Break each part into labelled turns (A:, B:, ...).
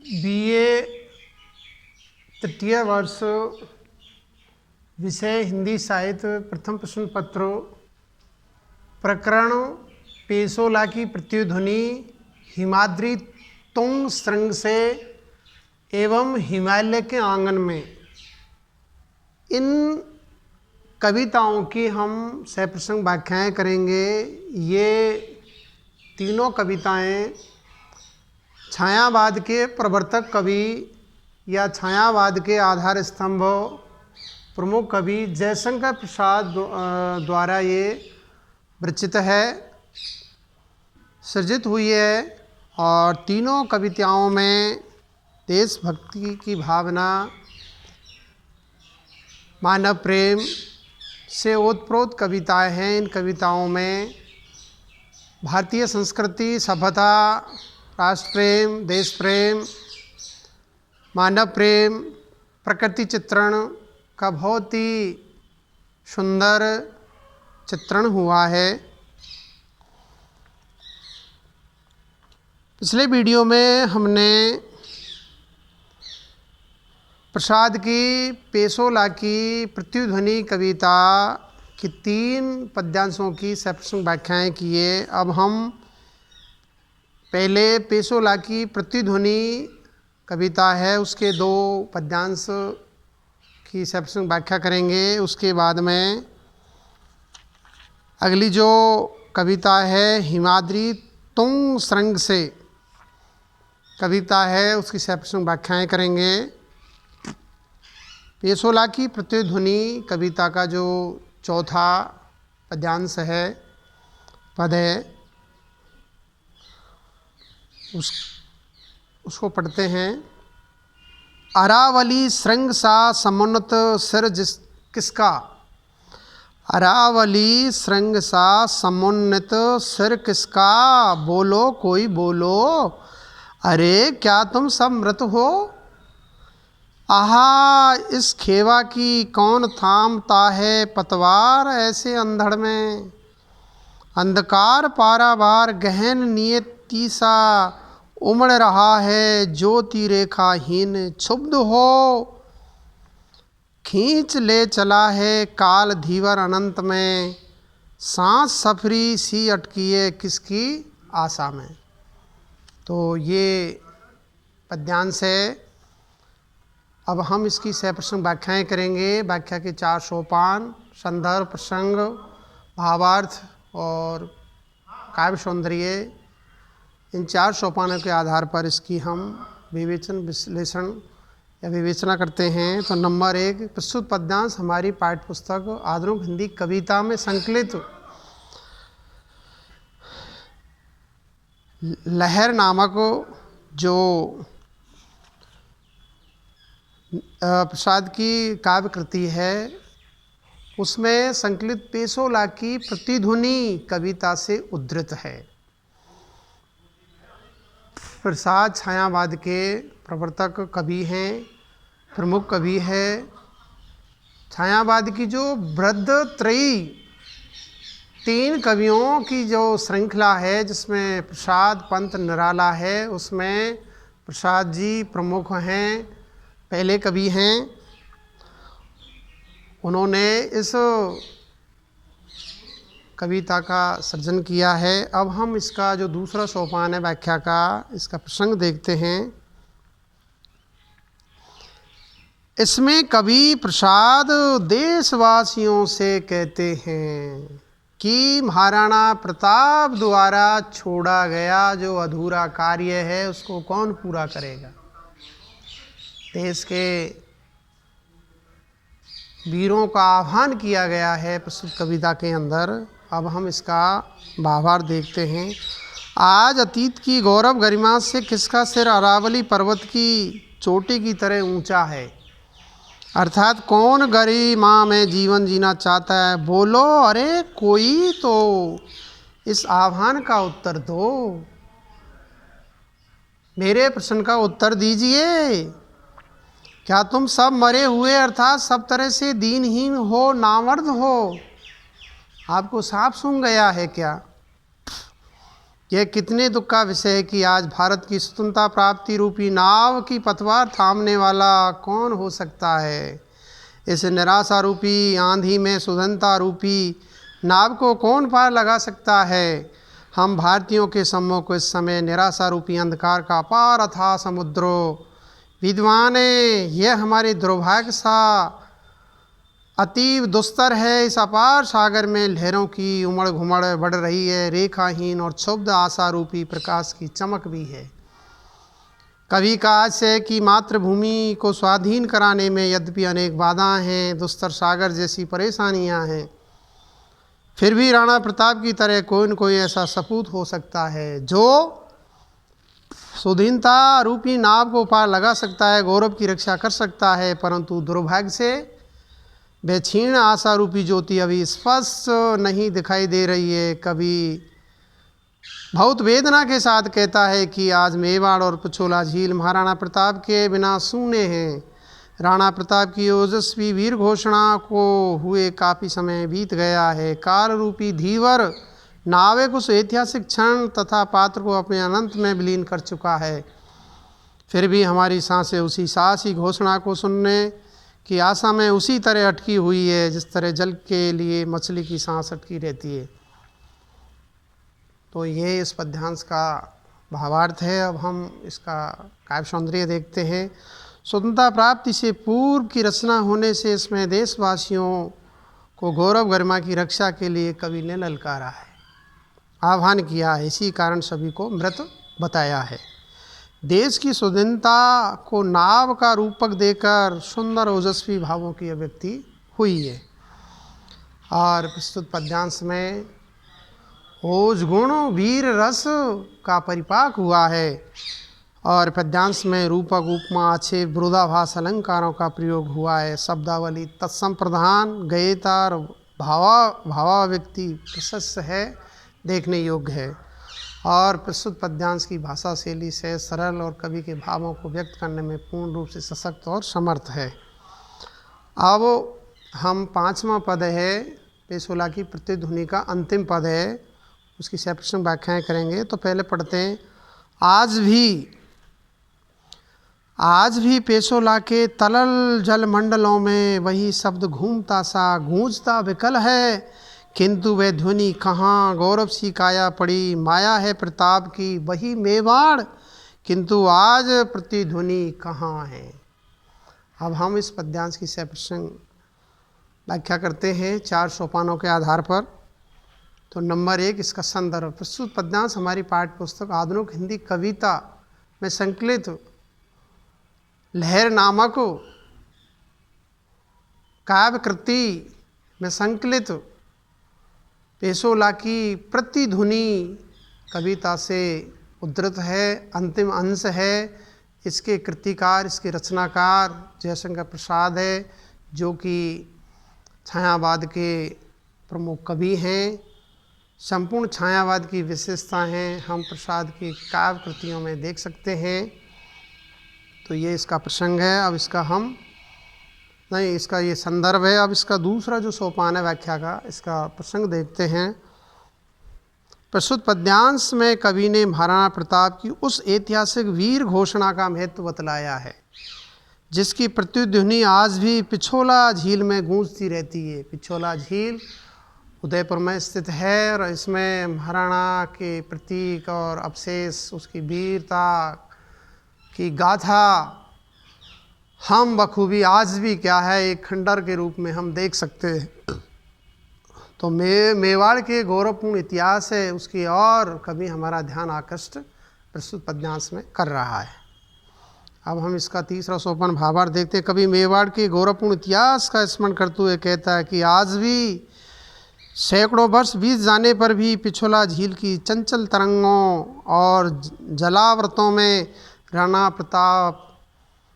A: BA तृतीय वर्ष विषय हिंदी साहित्य प्रथम प्रश्न पत्र प्रकरण पेसोला की प्रतिध्वनि हिमाद्री तुंग श्रृंग से एवं हिमालय के आंगन में। इन कविताओं की हम सप्रसंग व्याख्याएं करेंगे। ये तीनों कविताएं छायावाद के प्रवर्तक कवि या छायावाद के आधार स्तंभ प्रमुख कवि जयशंकर प्रसाद द्वारा ये रचित है, सृजित हुई है। और तीनों कविताओं में देशभक्ति की भावना, मानव प्रेम से ओतप्रोत कविताएं हैं। इन कविताओं में भारतीय संस्कृति, सभ्यता, राष्ट्र प्रेम, देश प्रेम, मानव प्रेम, प्रकृति चित्रण का बहुत ही सुंदर चित्रण हुआ है। पिछले वीडियो में हमने प्रसाद की पेसोला की प्रतिध्वनि कविता की 3 पद्यांशों की सप्रसंग व्याख्याएं किए। अब हम पहले पेसोला की प्रतिध्वनि कविता है उसके 2 पद्यांश की सप्रसंग व्याख्या करेंगे। उसके बाद में अगली जो कविता है हिमाद्री तुंग श्रृंग से कविता है उसकी सप्रसंग व्याख्याएं करेंगे। पेसोला की प्रतिध्वनि कविता का जो चौथा पद्यांश है, पद है, उसको पढ़ते हैं। अरावली श्रृंग सा समुन्नत सिर किसका, अरावली श्रृंग सा समुन्नत सिर किसका, बोलो कोई बोलो, अरे क्या तुम सब मृत हो। आहा इस खेवा की कौन थामता है पतवार, ऐसे अंधड़ में अंधकार पारावार गहन नियति सा उमड़ रहा है, ज्योति रेखाहीन क्षुब्ध हो खींच ले चला है काल धीवर अनंत में, सांस सफरी सी अटकी है किसकी आशा में। तो ये पद्यांश है। अब हम इसकी सप्रसंग व्याख्याएं करेंगे। व्याख्या के 4 सोपान, संदर्भ, प्रसंग, भावार्थ और काव्य सौंदर्य, इन 4 सोपानों के आधार पर इसकी हम विश्लेषण या विवेचना करते हैं। तो नंबर 1, प्रस्तुत पद्यांश हमारी पाठ्य पुस्तक आधुनिक हिंदी कविता में संकलित लहर नामक जो प्रसाद की काव्य कृति है उसमें संकलित पेसोला की प्रतिध्वनि कविता से उद्धृत है। प्रसाद छायावाद के प्रवर्तक कवि हैं, प्रमुख कवि है। छायावाद की जो वृद्धत्रयी 3 कवियों की जो श्रृंखला है जिसमें प्रसाद, पंत, निराला है, उसमें प्रसाद जी प्रमुख हैं, पहले कवि हैं। उन्होंने इस कविता का सृजन किया है। अब हम इसका जो दूसरा सोपान है व्याख्या का, इसका प्रसंग देखते हैं। इसमें कवि प्रसाद देशवासियों से कहते हैं कि महाराणा प्रताप द्वारा छोड़ा गया जो अधूरा कार्य है उसको कौन पूरा करेगा। देश के वीरों का आह्वान किया गया है प्रस्तुत कविता के अंदर। अब हम इसका भावार्थ देखते हैं। आज अतीत की गौरव गरिमा से किसका सिर अरावली पर्वत की चोटी की तरह ऊंचा है, अर्थात कौन गरिमा में जीवन जीना चाहता है, बोलो अरे कोई तो इस आह्वान का उत्तर दो, मेरे प्रश्न का उत्तर दीजिए। क्या तुम सब मरे हुए अर्थात सब तरह से दीनहीन हो, नामर्द हो, आपको साफ सूंघ गया है क्या। यह कितने दुख का विषय है कि आज भारत की स्वतंत्रता प्राप्ति रूपी नाव की पतवार थामने वाला कौन हो सकता है। इस निराशा रूपी आंधी में स्वतंत्रता रूपी नाव को कौन पार लगा सकता है। हम भारतीयों के सम्मुख इस समय निराशा रूपी अंधकार का अपार अथाह समुद्रो विद्वान, यह हमारे दुर्भाग्य सा अतीव दुस्तर है। इस अपार सागर में लहरों की उमड़ घुमड़ बढ़ रही है, रेखाहीन और क्षुब्ध आशा रूपी प्रकाश की चमक भी है। कवि का आशय कि मातृभूमि को स्वाधीन कराने में यद्यपि अनेक बाधाएं हैं, दुस्तर सागर जैसी परेशानियां हैं, फिर भी राणा प्रताप की तरह कोई न कोई ऐसा सपूत हो सकता है जो स्वाधीनता रूपी नाव को पार लगा सकता है, गौरव की रक्षा कर सकता है। परंतु दुर्भाग्य से वह क्षीण आशा रूपी ज्योति अभी स्पष्ट नहीं दिखाई दे रही है। कभी बहुत वेदना के साथ कहता है कि आज मेवाड़ और पिछोला झील महाराणा प्रताप के बिना सूने हैं। राणा प्रताप की ओजस्वी वीर घोषणा को हुए काफ़ी समय बीत गया है। काल रूपी धीवर नाविक उस ऐतिहासिक क्षण तथा पात्र को अपने अनंत में विलीन कर चुका है। फिर भी हमारी सांसें उसी साहसी घोषणा को सुनने की आशा में उसी तरह अटकी हुई है जिस तरह जल के लिए मछली की सांस अटकी रहती है। तो ये इस पद्यांश का भावार्थ है। अब हम इसका काव्य सौंदर्य देखते हैं। स्वतंत्रता प्राप्ति से पूर्व की रचना होने से इसमें देशवासियों को गौरव गरिमा की रक्षा के लिए कवि ने ललकारा है, आह्वान किया है। इसी कारण सभी को मृत बताया है। देश की स्वतंत्रता को नाव का रूपक देकर सुंदर ओजस्वी भावों की अभिव्यक्ति हुई है। और प्रस्तुत पद्यांश में ओज गुण वीर रस का परिपाक हुआ है। और पद्यांश में रूपक उपमा आक्षेप विरोधाभास अलंकारों का प्रयोग हुआ है। शब्दावली तत्सम प्रधान गयता और भावाव्यक्ति प्रशस्त है, देखने योग्य है। और प्रस्तुत पद्यांश की भाषा शैली से सरल और कवि के भावों को व्यक्त करने में पूर्ण रूप से सशक्त और समर्थ है। अब हम 5वां पद है पेशोला की प्रतिध्वनि का अंतिम पद है, उसकी सप्रश्न व्याख्याएं करेंगे। तो पहले पढ़ते हैं। आज भी पेशोला के तलल जल मंडलों में वही शब्द घूमता सा गूंजता विकल है, किंतु वह ध्वनि कहाँ गौरव सी काया पड़ी। माया है प्रताप की वही मेवाड़, किंतु आज प्रतिध्वनि कहाँ है। अब हम इस पद्यांश की सप्रश्न व्याख्या करते हैं 4 सोपानों के आधार पर। तो नंबर 1, इसका संदर्भ। प्रस्तुत पद्यांश हमारी पाठ्य पुस्तक आधुनिक हिंदी कविता में संकलित लहर नामक काव्य कृति में संकलित पेशोला की प्रतिध्वनि कविता से उद्धृत है, अंतिम अंश है। इसके कृतिकार, इसके रचनाकार जयशंकर प्रसाद है, जो कि छायावाद के प्रमुख कवि हैं। संपूर्ण छायावाद की विशेषताएं हम प्रसाद की काव्य कृतियों में देख सकते हैं। तो ये इसका प्रसंग है। अब इसका ये संदर्भ है। अब इसका दूसरा जो सोपान है व्याख्या का, इसका प्रसंग देखते हैं। प्रस्तुत पद्यांश में कवि ने महाराणा प्रताप की उस ऐतिहासिक वीर घोषणा का महत्व बतलाया है जिसकी प्रतिध्वनि आज भी पिछोला झील में गूंजती रहती है। पिछोला झील उदयपुर में स्थित है और इसमें महाराणा के प्रतीक और अवशेष, उसकी वीरता की गाथा हम बखूबी आज भी क्या है एक खंडर के रूप में हम देख सकते हैं। तो मेवाड़ के गौरवपूर्ण इतिहास है, उसकी और कभी हमारा ध्यान आकृष्ट प्रस्तुत पद्यांश में कर रहा है। अब हम इसका तीसरा सोपान भावार्थ देखते हैं। कभी मेवाड़ के गौरवपूर्ण इतिहास का स्मरण करते हुए कहता है कि आज भी सैकड़ों वर्ष बीत जाने पर भी पिछोला झील की चंचल तरंगों और जलावर्तों में राणा प्रताप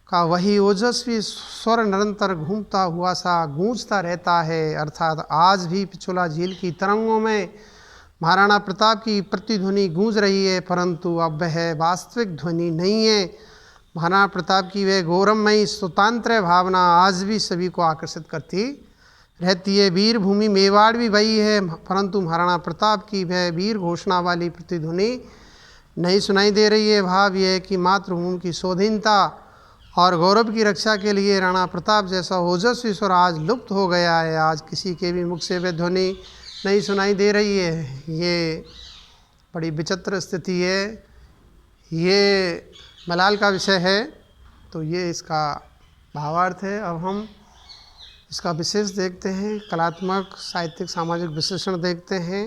A: का वही ओजस्वी स्वर निरंतर घूमता हुआ सा गूंजता रहता है। अर्थात आज भी पिछोला झील की तरंगों में महाराणा प्रताप की प्रतिध्वनि गूंज रही है, परंतु अब वह वास्तविक ध्वनि नहीं है। महाराणा प्रताप की वह गौरवमयी स्वतंत्र भावना आज भी सभी को आकर्षित करती रहती है। वीर भूमि मेवाड़ भी वही है, परंतु महाराणा प्रताप की वह वीर घोषणा वाली प्रतिध्वनि नहीं सुनाई दे रही है। भाव यह है कि मातृभूमि की स्वाधीनता और गौरव की रक्षा के लिए राणा प्रताप जैसा ओजस्वी स्वर आज लुप्त हो गया है। आज किसी के भी मुख से वह ध्वनि नहीं सुनाई दे रही है। ये बड़ी विचित्र स्थिति है, ये मलाल का विषय है। तो ये इसका भावार्थ है। अब हम इसका विशेष देखते हैं, कलात्मक साहित्यिक सामाजिक विश्लेषण देखते हैं।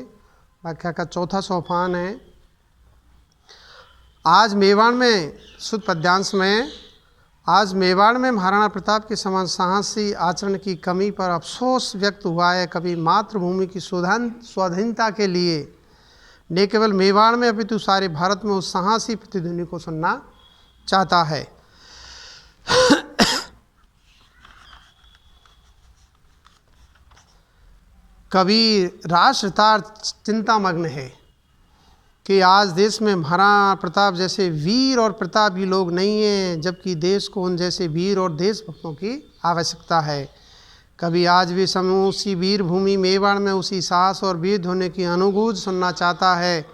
A: व्याख्या का चौथा सोपान है। आज मेवाड़ में शुद्ध पद्यांश में, आज मेवाड़ में महाराणा प्रताप के समान साहसी आचरण की कमी पर अफसोस व्यक्त हुआ है। कभी मातृभूमि की स्वाधीनता के लिए न केवल मेवाड़ में अपितु सारे भारत में उस साहसी प्रतिध्वनि को सुनना चाहता है। कवि राष्ट्रहितार्थ चिंतामग्न है कि आज देश में महाराणा प्रताप जैसे वीर और प्रतापी लोग नहीं हैं, जबकि देश को उन जैसे वीर और देशभक्तों की आवश्यकता है। कभी आज भी समूह उसी वीर भूमि मेवाड़ में उसी साहस और वीर ध्वनि की अनुगूंज सुनना चाहता है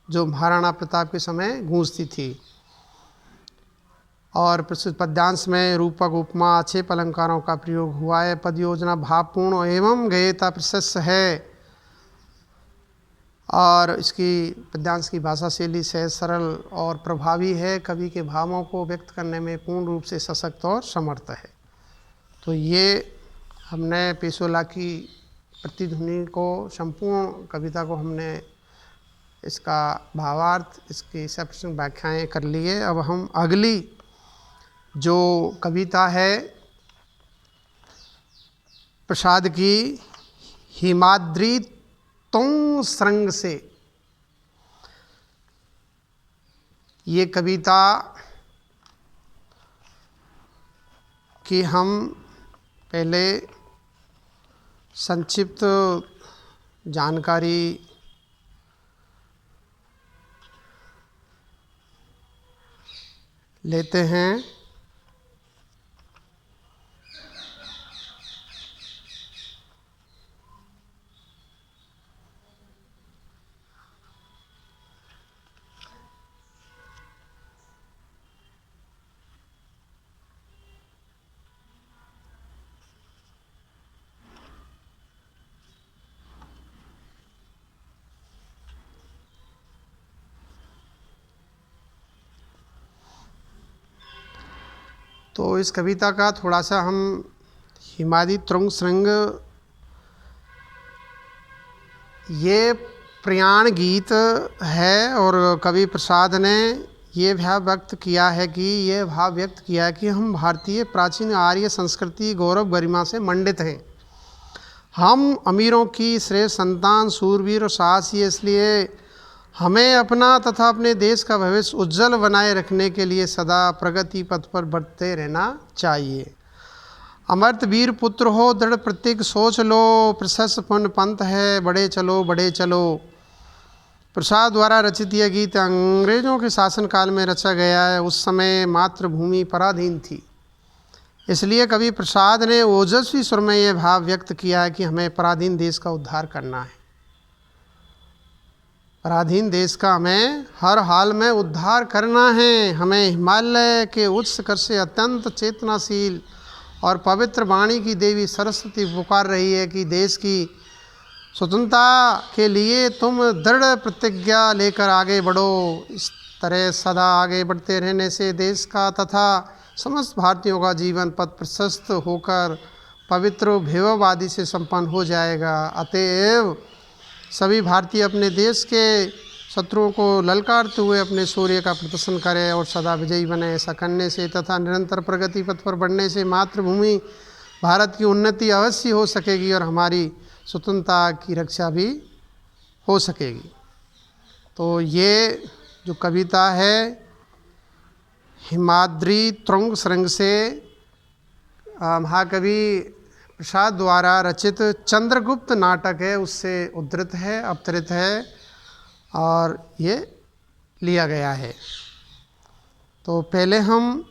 A: जो महाराणा प्रताप के समय गूंजती थी। और प्रस्तुत पद्यांश में रूपक उपमा आक्षेप अलंकारों का प्रयोग हुआ है। पद योजना भावपूर्ण एवं गयता प्रशस्त है और इसकी पद्यांश की भाषा शैली सहज सरल और प्रभावी है। कवि के भावों को व्यक्त करने में पूर्ण रूप से सशक्त और समर्थ है। तो ये हमने पेशोला की प्रतिध्वनि को, संपूर्ण कविता को हमने इसका भावार्थ, इसकी सफिशिएंट व्याख्याएँ कर लिए। अब हम अगली जो कविता है प्रसाद की हिमाद्री तुंग श्रृंग से, ये कविता की हम पहले संक्षिप्त जानकारी लेते हैं। तो इस कविता का थोड़ा सा हम हिमाद्री तुंग श्रृंग, ये प्रयाण गीत है और कवि प्रसाद ने ये भाव व्यक्त किया है कि हम भारतीय प्राचीन आर्य संस्कृति गौरव गरिमा से मंडित हैं। हम अमीरों की श्रेष्ठ संतान, सूरवीर और साहसी, इसलिए हमें अपना तथा अपने देश का भविष्य उज्जवल बनाए रखने के लिए सदा प्रगति पथ पर बढ़ते रहना चाहिए। अमर्त वीर पुत्र हो, दृढ़ प्रतीक सोच लो, प्रशस्त पुण्य पंथ है, बढ़े चलो बढ़े चलो। प्रसाद द्वारा रचित यह गीत अंग्रेजों के शासनकाल में रचा गया है। उस समय मातृभूमि पराधीन थी, इसलिए कवि प्रसाद ने ओजस्वी स्वर में यह भाव व्यक्त किया है कि हमें पराधीन देश का उद्धार करना है। पराधीन देश का हमें हर हाल में उद्धार करना है। हमें हिमालय के उच्च शिखर से अत्यंत चेतनाशील और पवित्र वाणी की देवी सरस्वती पुकार रही है कि देश की स्वतंत्रता के लिए तुम दृढ़ प्रतिज्ञा लेकर आगे बढ़ो। इस तरह सदा आगे बढ़ते रहने से देश का तथा समस्त भारतीयों का जीवन पथ प्रशस्त होकर पवित्र भैरव आदि से संपन्न हो जाएगा। अतएव सभी भारतीय अपने देश के शत्रुओं को ललकारते हुए अपने शौर्य का प्रदर्शन करें और सदा विजयी बने। ऐसा करने से तथा निरंतर प्रगति पथ पर बढ़ने से मातृभूमि भारत की उन्नति अवश्य हो सकेगी और हमारी स्वतंत्रता की रक्षा भी हो सकेगी। तो ये जो कविता है हिमाद्री तुंग श्रृंग से महाकवि प्रसाद द्वारा रचित चंद्रगुप्त नाटक है, उससे उद्धृत है, अवतरित है और ये लिया गया है। तो पहले हम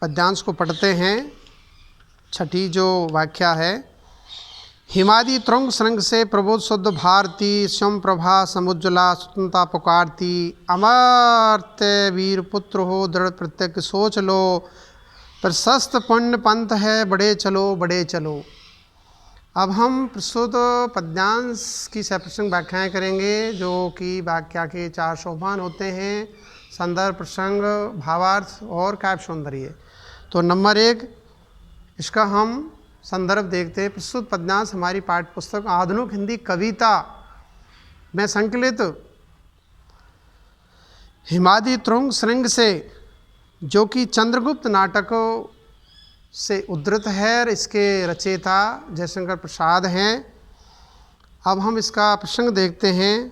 A: पद्यांश को पढ़ते हैं। छठी जो व्याख्या है, हिमादि तुरंग श्रृंग से प्रबोध शुद्ध भारती, स्वयं प्रभा समुज्ज्वला स्वतंत्रता पुकारती, अमर्त्य वीर पुत्र हो दृढ़ प्रत्यक सोच लो, प्रशस्त पुण्य पंथ है बढ़े चलो बढ़े चलो। अब हम प्रस्तुत पद्यांश की सप्रसंग व्याख्याएँ करेंगे, जो कि व्याख्या के 4 सोपान होते हैं: संदर्भ, प्रसंग, भावार्थ और काव्य सौंदर्य। तो नंबर 1 इसका हम संदर्भ देखते हैं। प्रस्तुत पद्यांश हमारी पाठ्य पुस्तक आधुनिक हिंदी कविता में संकलित हिमादि तुरंग श्रृंग से, जो कि चंद्रगुप्त नाटकों से उद्धृत है, और इसके रचयिता जयशंकर प्रसाद हैं। अब हम इसका प्रसंग देखते हैं।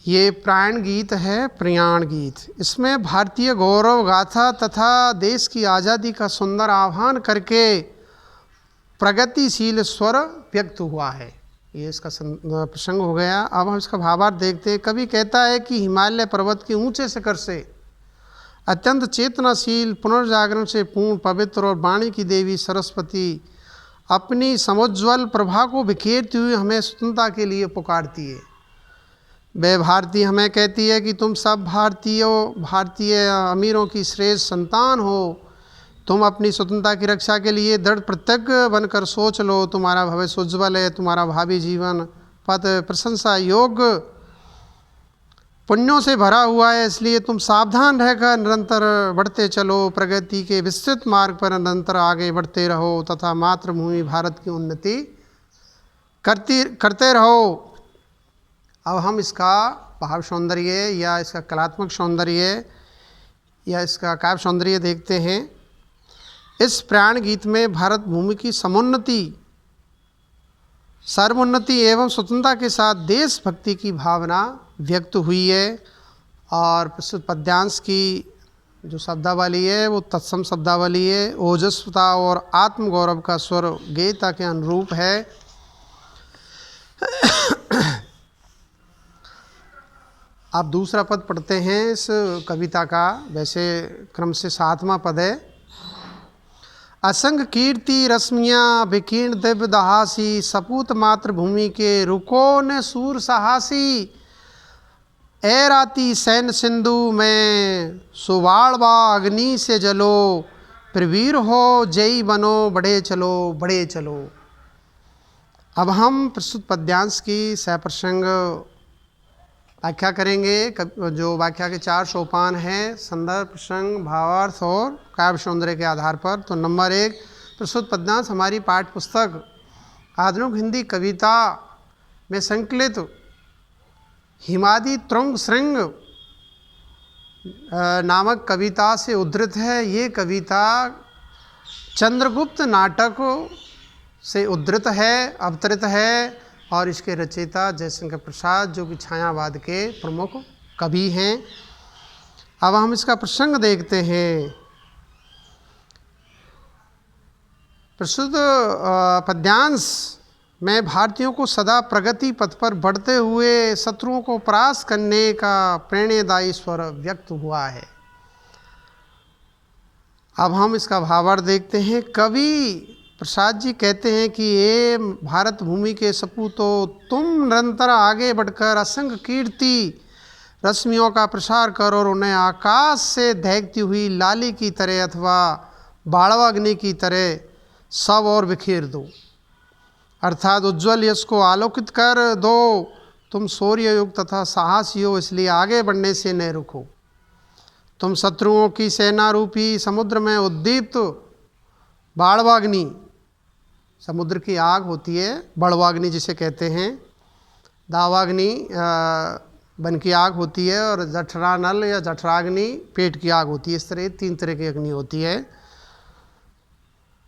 A: ये प्राण गीत है, प्रयाण गीत। इसमें भारतीय गौरव गाथा तथा देश की आज़ादी का सुंदर आह्वान करके प्रगतिशील स्वर व्यक्त हुआ है। ये इसका प्रसंग हो गया। अब हम इसका भावार्थ देखते हैं। कवि कहता है कि हिमालय पर्वत के ऊंचे शिखर से अत्यंत चेतनाशील, पुनर्जागरण से पूर्ण, पवित्र और वाणी की देवी सरस्वती अपनी समुज्ज्वल प्रभा को बिखेरती हुई हमें स्वतंत्रता के लिए पुकारती है। वह भारती हमें कहती है कि तुम सब भारतीय अमीरों की श्रेष्ठ संतान हो। तुम अपनी स्वतंत्रता की रक्षा के लिए दृढ़ प्रतिज्ञ बनकर सोच लो। तुम्हारा भविष्य उज्ज्वल है, तुम्हारा भावी जीवन पथ प्रशंसा योग्य पुण्यों से भरा हुआ है, इसलिए तुम सावधान रहकर निरंतर बढ़ते चलो। प्रगति के विस्तृत मार्ग पर निरंतर आगे बढ़ते रहो तथा मातृभूमि भारत की उन्नति करते रहो। अब हम इसका भाव सौंदर्य या इसका कलात्मक सौंदर्य या इसका काव्य सौंदर्य देखते हैं। इस प्राण गीत में भारत भूमि की समुन्नति, सर्वोन्नति एवं स्वतंत्रता के साथ देशभक्ति की भावना व्यक्त हुई है। और प्रस्तुत पद्यांश की जो शब्दावली है वो तत्सम शब्दावली है, ओजस्वता और आत्मगौरव का स्वर गीता के अनुरूप है। आप दूसरा पद पढ़ते हैं इस कविता का। वैसे क्रम से 7वां पद है। असंग कीर्ति रश्मियाँ विकीर्ण दिव्य दहासी, सपूत मातृभूमि के रुको न सूर साहसी। ए राती सैन्य सिंधु में सुवाड़वा अग्नि से जलो, प्रवीर हो जयी बनो बढ़े चलो बढ़े चलो। अब हम प्रस्तुत पद्यांश की सप्रसंग व्याख्या करेंगे, जो व्याख्या के 4 सोपान हैं: संदर्भ, प्रसंग, भावार्थ और काव्य सौंदर्य के आधार पर। तो नंबर 1 प्रस्तुत पद्यांश हमारी पाठ्य पुस्तक आधुनिक हिंदी कविता में संकलित हिमादि तुरंग श्रृंग नामक कविता से उद्धृत है। ये कविता चंद्रगुप्त नाटक से उद्धृत है, अवतरित है, और इसके रचयिता जयशंकर प्रसाद, जो कि छायावाद के प्रमुख कवि हैं। अब हम इसका प्रसंग देखते हैं। प्रस्तुत पद्यांश में भारतीयों को सदा प्रगति पथ पर बढ़ते हुए शत्रुओं को परास्त करने का प्रेरणादायी स्वर व्यक्त हुआ है। अब हम इसका भावार्थ देखते हैं। कवि प्रसाद जी कहते हैं कि ये भारत भूमि के सपूतों, तुम निरंतर आगे बढ़कर असंख्य कीर्ति रश्मियों का प्रसार करो और उन्हें आकाश से दहकती हुई लाली की तरह अथवा बाड़वा अग्नि की तरह सब और बिखेर दो, अर्थात उज्ज्वल यश को आलोकित कर दो। तुम शौर्य युग तथा साहसी हो, इसलिए आगे बढ़ने से न रुको। तुम शत्रुओं की सेना रूपी समुद्र में उद्दीप्त बाड़वाग्नि, समुद्र की आग होती है बड़वाग्नि जिसे कहते हैं, दावाग्नि वन की आग होती है, और जठरानल या जठराग्नि पेट की आग होती है। इस तरह 3 तरह की अग्नि होती है।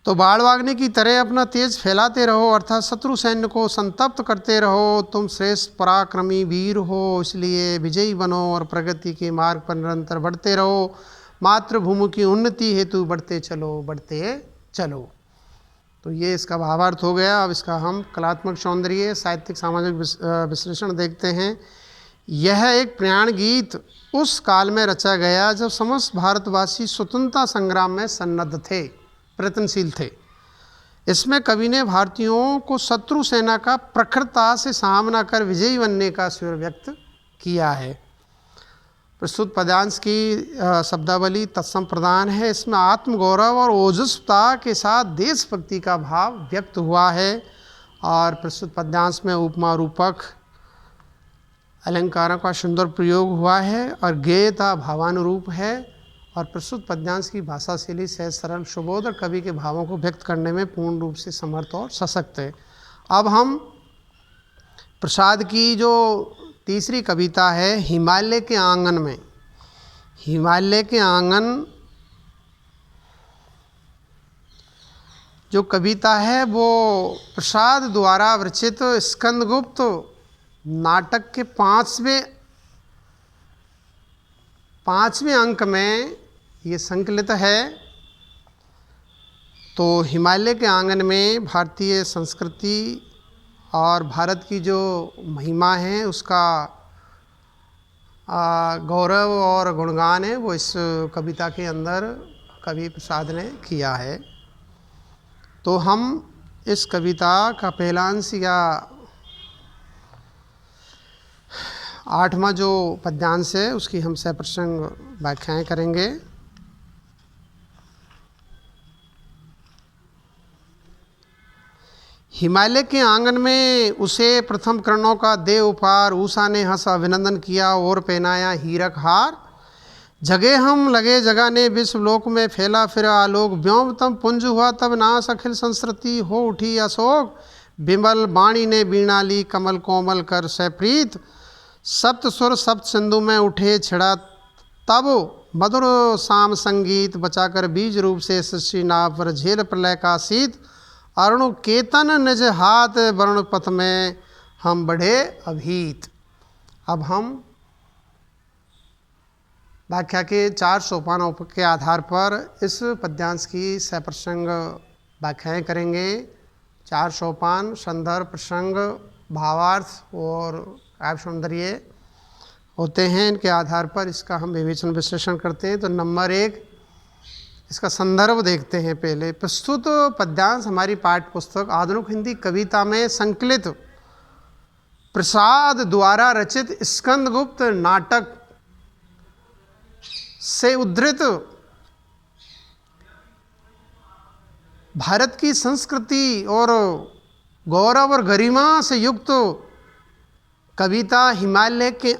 A: तो बाड़वाग्नि की तरह अपना तेज फैलाते रहो, अर्थात शत्रु सैन्य को संतप्त करते रहो। तुम श्रेष्ठ पराक्रमी वीर हो, इसलिए विजयी बनो और प्रगति के मार्ग पर निरंतर बढ़ते रहो। मातृभूमि की उन्नति हेतु बढ़ते चलो बढ़ते चलो। तो ये इसका भावार्थ हो गया। अब इसका हम कलात्मक सौंदर्य, साहित्यिक सामाजिक विश्लेषण देखते हैं। यह एक प्रयाण गीत उस काल में रचा गया जब समस्त भारतवासी स्वतंत्रता संग्राम में सन्नद्ध थे। प्रयत्नशील थे। इसमें कवि ने भारतीयों को शत्रु सेना का प्रखरता से सामना कर विजयी बनने का स्वर व्यक्त किया है। प्रस्तुत पद्यांश की शब्दावली तत्सम प्रदान है। इसमें आत्मगौरव और ओजस्वता के साथ देशभक्ति का भाव व्यक्त हुआ है और प्रस्तुत पद्यांश में उपमा रूपक अलंकारों का सुंदर प्रयोग हुआ है और गेयता भावानुरूप है और प्रस्तुत पद्यांश की भाषा शैली सहज सरल सुबोध और कवि के भावों को व्यक्त करने में पूर्ण रूप से समर्थ और सशक्त है। अब हम प्रसाद की जो तीसरी कविता है हिमालय के आंगन में, हिमालय के आंगन जो कविता है वो प्रसाद द्वारा रचित स्कंदगुप्त नाटक के पांचवें अंक में ये संकलित है। तो हिमालय के आंगन में भारतीय संस्कृति और भारत की जो महिमा है उसका गौरव और गुणगान है वो इस कविता के अंदर कवि प्रसाद ने किया है। तो हम इस कविता का पहला अंश या 8वां जो पद्यांश है उसकी हम सप्रसंग व्याख्याएं करेंगे। हिमालय के आंगन में उसे प्रथम किरणों का दे उपहार, उषा ने हंस अभिनंदन किया और पहनाया हीरक हार। जगे हम लगे जगाने विश्वलोक में फैला फिर आलोक, व्योम तम पुंज हुआ तब नाश अखिल संस्कृति हो उठी अशोक। बिमल वाणी ने बीणा ली कमल कोमल कर सप्रीत, सप्त सुर सप्त सिंधु में उठे छिड़ा तब मधुर शाम संगीत। बचाकर बीज रूप से सृष्टि नाव पर झेल प्रलय का शीत, अरुण केतन निज हाथ वरुण पथ में हम बढ़े अभीत। अब हम व्याख्या के 4 सोपानों के आधार पर इस पद्यांश की सप्रसंग व्याख्याएं करेंगे। 4 सोपान संदर्भ, प्रसंग, भावार्थ और काव्य सौंदर्य होते हैं। इनके आधार पर इसका हम विवेचन विश्लेषण करते हैं। तो नंबर 1 इसका संदर्भ देखते हैं। पहले प्रस्तुत पद्यांश हमारी पाठ्य पुस्तक आधुनिक हिंदी कविता में संकलित प्रसाद द्वारा रचित स्कंदगुप्त नाटक से उद्धृत भारत की संस्कृति और गौरव और गरिमा से युक्त कविता हिमालय के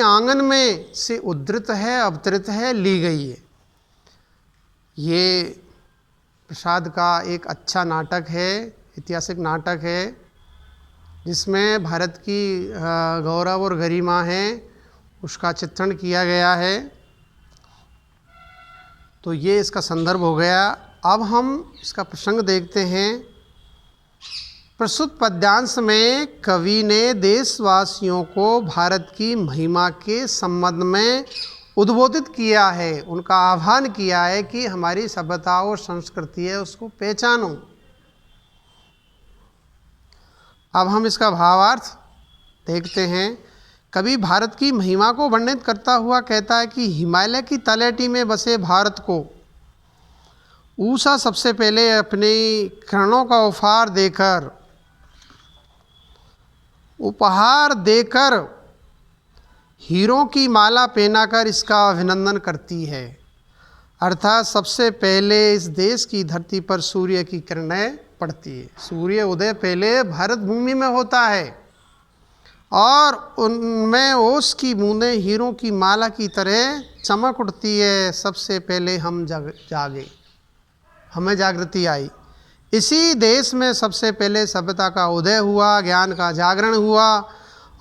A: आंगन में से उद्धृत है, अवतरित है, ली गई है। ये प्रसाद का एक अच्छा नाटक है, ऐतिहासिक नाटक है जिसमें भारत की गौरव और गरिमा है उसका चित्रण किया गया है। तो ये इसका संदर्भ हो गया। अब हम इसका प्रसंग देखते हैं। प्रस्तुत पद्यांश में कवि ने देशवासियों को भारत की महिमा के संबंध में उद्बोधित किया है, उनका आह्वान किया है कि हमारी सभ्यता और संस्कृति है उसको पहचानो। अब हम इसका भावार्थ देखते हैं। कवि भारत की महिमा को वर्णित करता हुआ कहता है कि हिमालय की तलहटी में बसे भारत को उषा सबसे पहले अपने किरणों का उपहार देकर हीरों की माला पहनाकर इसका अभिनंदन करती है। अर्थात सबसे पहले इस देश की धरती पर सूर्य की किरणें पड़ती है। सूर्य उदय पहले भारत भूमि में होता है और उनमें ओस की बूंदें हीरों की माला की तरह चमक उठती है। सबसे पहले हम जागे, हमें जागृति आई। इसी देश में सबसे पहले सभ्यता का उदय हुआ, ज्ञान का जागरण हुआ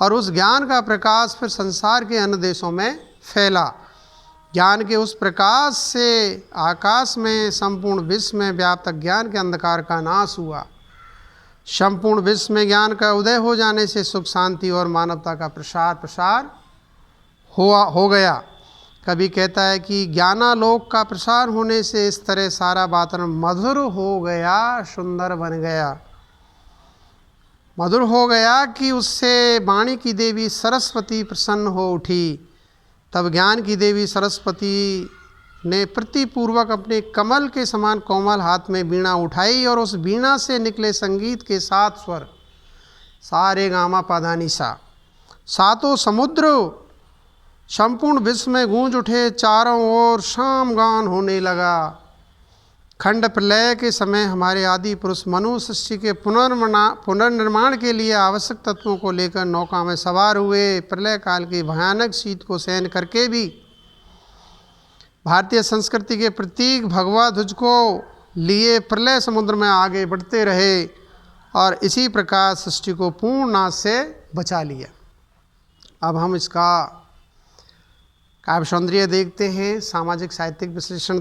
A: और उस ज्ञान का प्रकाश फिर संसार के अन्य देशों में फैला। ज्ञान के उस प्रकाश से आकाश में संपूर्ण विश्व में व्याप्त ज्ञान के अंधकार का नाश हुआ। संपूर्ण विश्व में ज्ञान का उदय हो जाने से सुख शांति और मानवता का प्रसार हो गया। कवि कहता है कि ज्ञानालोक का प्रसार होने से इस तरह सारा वातावरण मधुर हो गया, सुंदर बन गया, मधुर हो गया कि उससे वाणी की देवी सरस्वती प्रसन्न हो उठी। तब ज्ञान की देवी सरस्वती ने प्रतिपूर्वक अपने कमल के समान कोमल हाथ में वीणा उठाई और उस वीणा से निकले संगीत के 7 स्वर सारे गामा पाधानी सा, सातों समुद्र संपूर्ण विश्व में गूंज उठे। चारों ओर शाम गान होने लगा। खंड प्रलय के समय हमारे आदि पुरुष मनु सृष्टि के पुनर्निर्माण के लिए आवश्यक तत्वों को लेकर नौका में सवार हुए। प्रलय काल की भयानक शीत को सहन करके भी भारतीय संस्कृति के प्रतीक भगवा ध्वज को लिए प्रलय समुद्र में आगे बढ़ते रहे और इसी प्रकार सृष्टि को पूर्ण नाश से बचा लिया। अब हम इसका काव्य सौंदर्य देखते हैं, सामाजिक साहित्यिक विश्लेषण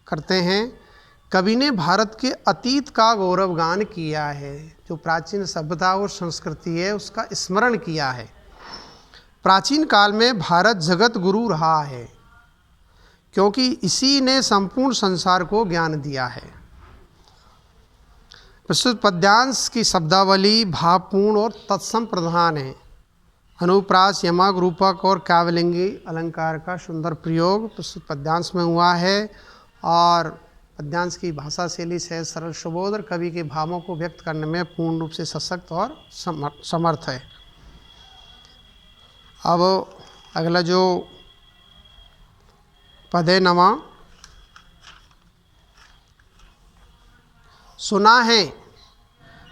A: करते हैं। कवि ने भारत के अतीत का गौरवगान किया है, जो प्राचीन सभ्यता और संस्कृति है उसका स्मरण किया है। प्राचीन काल में भारत जगत गुरु रहा है, क्योंकि इसी ने संपूर्ण संसार को ज्ञान दिया है। प्रस्तुत पद्यांश की शब्दावली भावपूर्ण और तत्सम प्रधान है। अनुप्रास, यमक, रूपक और काव्यलिंगी अलंकार का सुंदर प्रयोग प्रस्तुत पद्यांश में हुआ है और पद्यांश की भाषा शैली से सरल सुबोध और कवि के भावों को व्यक्त करने में पूर्ण रूप से सशक्त और समर्थ है। अब अगला जो पद है नमा, सुना है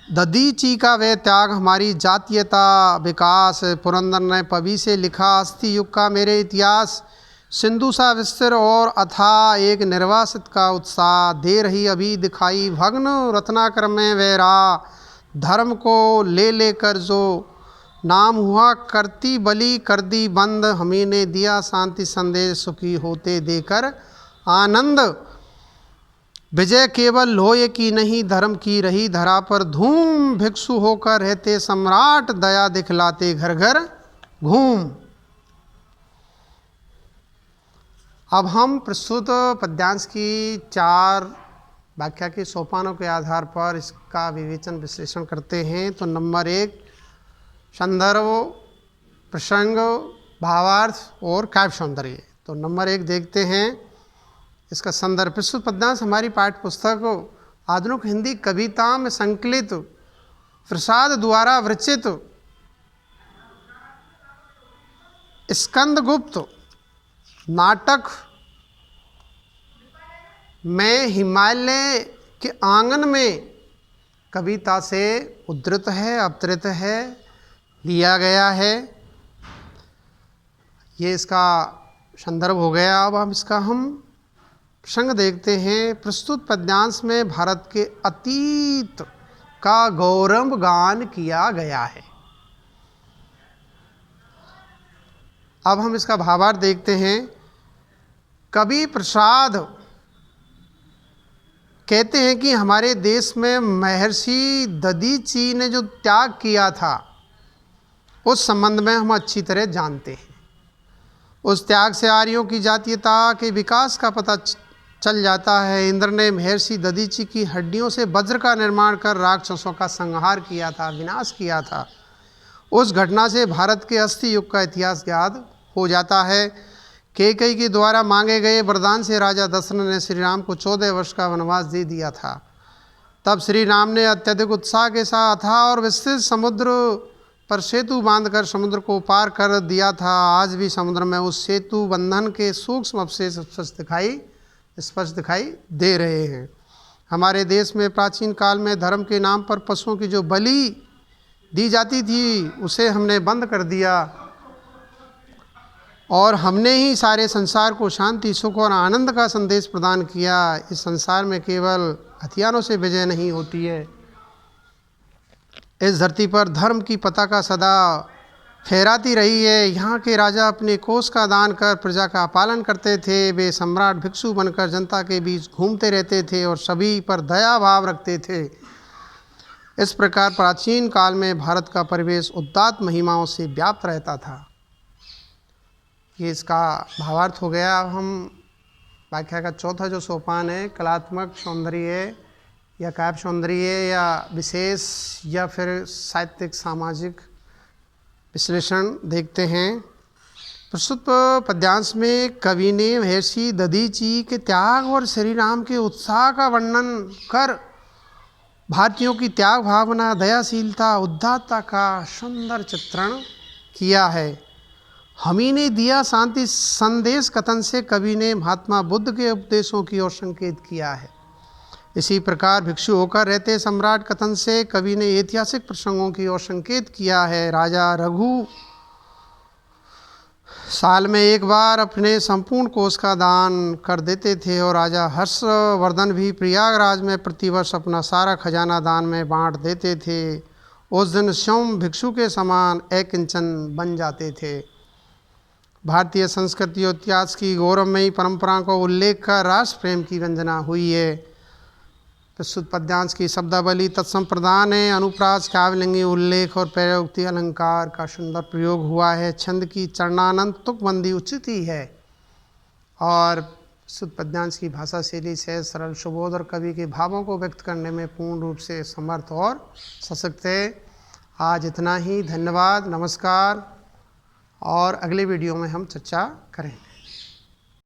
A: दधीची का वह त्याग हमारी जातीयता विकास। पुरंदर ने पवी से लिखा, अस्थि युग का मेरे इतिहास सिंधु सा विस्तर और अथा एक निर्वासित का उत्साह। दे रही अभी दिखाई भग्न रत्नाकर में वैरा। धर्म को ले लेकर जो नाम हुआ करती बलि कर दी बंद। हमें ने दिया शांति संदेश सुखी होते देकर आनंद। विजय केवल लोहे की नहीं धर्म की रही धरा पर धूम। भिक्षु होकर रहते सम्राट दया दिखलाते घर घर घूम। अब हम प्रस्तुत पद्यांश की 4 व्याख्या के सोपानों के आधार पर इसका विवेचन विश्लेषण करते हैं। तो नंबर 1 संदर्भ, प्रसंग, भावार्थ और काव्य सौंदर्य। तो नंबर 1 देखते हैं इसका संदर्भ। प्रस्तुत पद्यांश हमारी पाठ्य पुस्तक आधुनिक हिंदी कविता में संकलित प्रसाद द्वारा विरचित स्कंदगुप्त नाटक में हिमालय के आंगन में कविता से उद्धृत है, अवतरित है, लिया गया है। ये इसका संदर्भ हो गया। अब हम प्रसंग देखते हैं। प्रस्तुत पद्यांश में भारत के अतीत का गौरव गान किया गया है। अब हम इसका भावार्थ देखते हैं। कवि प्रसाद कहते हैं कि हमारे देश में महर्षि दधीची ने जो त्याग किया था उस संबंध में हम अच्छी तरह जानते हैं। उस त्याग से आर्यों की जातीयता के विकास का पता चल जाता है। इंद्र ने महर्षि दधीची की हड्डियों से वज्र का निर्माण कर राक्षसों का संहार किया था, विनाश किया था। उस घटना से भारत के अस्थि युग का इतिहास ज्ञात हो जाता है। कैकेयी के द्वारा मांगे गए वरदान से राजा दशरथ ने श्री राम को 14 वर्ष का वनवास दे दिया था। तब श्री राम ने अत्यधिक उत्साह के साथ अथाह और विस्तृत समुद्र पर सेतु बांधकर समुद्र को पार कर दिया था। आज भी समुद्र में उस सेतु बंधन के सूक्ष्म अवशेष स्पष्ट दिखाई दे रहे हैं। हमारे देश में प्राचीन काल में धर्म के नाम पर पशुओं की जो बलि दी जाती थी उसे हमने बंद कर दिया और हमने ही सारे संसार को शांति, सुख और आनंद का संदेश प्रदान किया। इस संसार में केवल हथियारों से विजय नहीं होती है। इस धरती पर धर्म की पताका सदा फहराती रही है। यहाँ के राजा अपने कोष का दान कर प्रजा का पालन करते थे। वे सम्राट भिक्षु बनकर जनता के बीच घूमते रहते थे और सभी पर दया भाव रखते थे। इस प्रकार प्राचीन काल में भारत का परिवेश उदात्त महिमाओं से व्याप्त रहता था। ये इसका भावार्थ हो गया। अब हम व्याख्या का चौथा जो सोपान है, कलात्मक सौंदर्य या काव्य सौंदर्य या विशेष या फिर साहित्यिक सामाजिक विश्लेषण देखते हैं। प्रस्तुत पद्यांश में कवि ने महर्षि दधीची के त्याग और श्री राम के उत्साह का वर्णन कर भारतीयों की त्याग भावना, दयाशीलता, उदारता का सुंदर चित्रण किया है। हमी ने दिया शांति संदेश कथन से कवि ने महात्मा बुद्ध के उपदेशों की ओर संकेत किया है। इसी प्रकार भिक्षु होकर रहते सम्राट कथन से कवि ने ऐतिहासिक प्रसंगों की ओर संकेत किया है। राजा रघु साल में एक बार अपने संपूर्ण कोष का दान कर देते थे और राजा हर्षवर्धन भी प्रयागराज में प्रतिवर्ष अपना सारा खजाना दान में बांट देते थे। उस दिन स्वयं भिक्षु के समान अकिंचन बन जाते थे। भारतीय संस्कृति और इतिहास की गौरवमयी परंपरा को उल्लेख कर राष्ट्र प्रेम की वंदना हुई है। प्रस्तुत पद्यांश की शब्दावली तत्संप्रदान है। अनुप्रास, काव्यलिंगी उल्लेख और प्रयोक्ति अलंकार का सुंदर प्रयोग हुआ है। छंद की चरणानंद तुकबंदी उचित ही है और प्रस्तुत पद्यांश की भाषा शैली से सरल, सुबोध और कवि के भावों को व्यक्त करने में पूर्ण रूप से समर्थ और सशक्त है। आज इतना ही। धन्यवाद, नमस्कार और अगले वीडियो में हम चर्चा करेंगे।